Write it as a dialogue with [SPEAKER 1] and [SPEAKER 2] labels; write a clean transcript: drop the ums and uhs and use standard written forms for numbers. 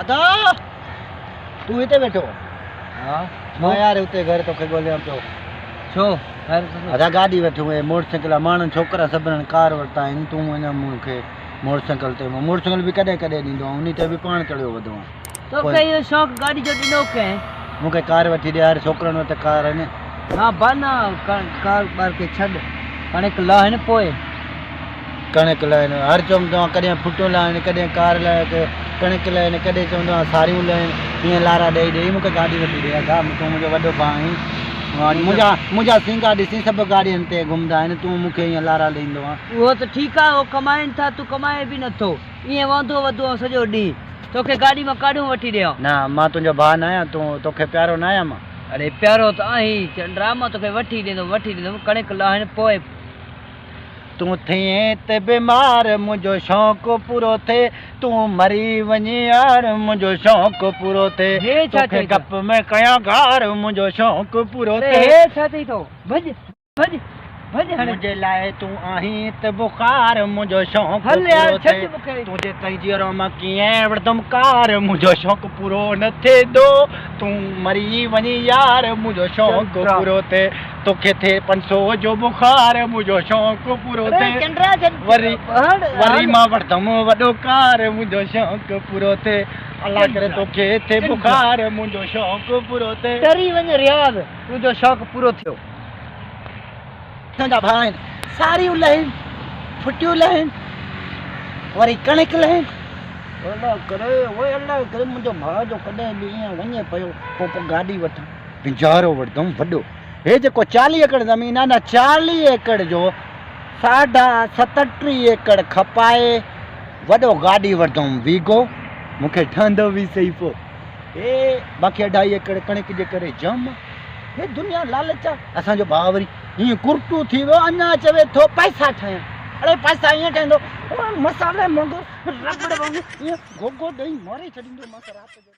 [SPEAKER 1] अदा तू हिते बैठो
[SPEAKER 2] हाँ
[SPEAKER 1] मां यार उते घर तोखे ॻोल्हियां पियो
[SPEAKER 2] छो
[SPEAKER 1] अदा गाॾी वेठो है मोटरसाइकिल आहे माण्हुनि छोकिरा सभिनी कार वरिता आहिनि तूं अञा मूंखे मोटरसाइकिल ते मोटरसाइकिल बि कॾहिं कॾहिं ॾींदो आहियां उन ते बि पाण चढ़ियो वेंदो आहियां
[SPEAKER 2] तोखे इहो शौक़ु गाॾी जो ॾिनो कंहिं
[SPEAKER 1] मूंखे कार वठी ॾियार छोकिरनि वटि कार आहिनि
[SPEAKER 2] हाँ बाना कार बार के छॾ कणिक लाहिनि पोइ
[SPEAKER 1] कणिक लाहिनि हर चवंदो आहे कॾहिं फुटो लाहिनि कॾहिं कार लाइ कणिक लाहिनि कॾहिं चवंदो आहे सारियूं लाहिनि ईअं लारा ॾेई ॾेई मूंखे गाॾी वठी ॾिया छा तूं मुंहिंजो वॾो भाउ आहीं मुंहिंजा सिंगा ॾिसी सभु गाॾियुनि ते घुमंदा आहिनि तूं मूंखे ईअं लारा ॾींदो आहे
[SPEAKER 2] उहो त ठीकु आहे उहो कमाइनि था तूं कमाए बि नथो ईअं वांदो वधो सॼो ॾींहुं तोखे गाॾी मां काॾूं वठी ॾियां
[SPEAKER 1] न मां तुंहिंजो भाउ न आहियां तोखे प्यारो न आहियां मां
[SPEAKER 2] अरे प्यारो त आहीं चंद्रा मां तोखे वठी ॾींदुमि कणिक लाहिनि पोइ
[SPEAKER 1] तूं थिए त बीमार मुंहिंजो शौक़ु पूरो थिए तूं मरी वञे यार मुंहिंजो शौक़ु पूरो थिए तोखे गप में कयां घार मुंहिंजो शौक़ु पूरो थिए
[SPEAKER 2] छा थी थो भॼ भॼ भॼ
[SPEAKER 1] मुंहिंजे लाइ तूं आहीं त बुखार मुंहिंजो शौक़ु
[SPEAKER 2] हल यार
[SPEAKER 1] पूरो
[SPEAKER 2] छॾ
[SPEAKER 1] थिए
[SPEAKER 2] मूंखे
[SPEAKER 1] तुंहिंजे तंजीअरो मां कीअं वठंदुमि कार मुंहिंजो शौक़ु पूरो न थिए थो तूं मरी वञी यार मुंहिंजो शौक़ु पूरो थिए तोखे थिए 500 जो बुखार मुंहिंजो शौक़ु पूरो थिए वरी मां वठंदुमि वॾो कार मुंहिंजो शौक़ु पूरो थिए अलाह करे तोखे थिए बुखार मुंहिंजो शौक़ु पूरो थिए
[SPEAKER 2] डरी वञ रियाज़ तुंहिंजो शौक़ु पूरो थियो
[SPEAKER 1] तुंहिंजा भाउ आहिनि सारियूं लहिनि फुटियूं लहिनि वरी कणिक लहिनि अलाह करे मुंहिंजो भाउ जो कॾहिं बि ईअं वञे पियो पोइ गाॾी वठां पिंजारो वठंदुमि वॾो हे जेको 40 एकड़ ज़मीन आहे न 40 एकड़ जो 37.5 एकड़ खपाए वॾो गाॾी वठंदुमि वीगो मूंखे ठहंदो बि सही पोइ हे बाक़ी 2.5 एकड़ कणिक जे करे जम हे दुनिया लालच आहे असांजो भाउ वरी हीअं कुर्टू थी वियो अञा चवे थो पैसा ठाहियां अड़े पैसा ईअं ठहंदो मसाले वांगुरु रबड़ वांगुरु ईअं गोगो ॾेई मारे छॾींदो मां राति जो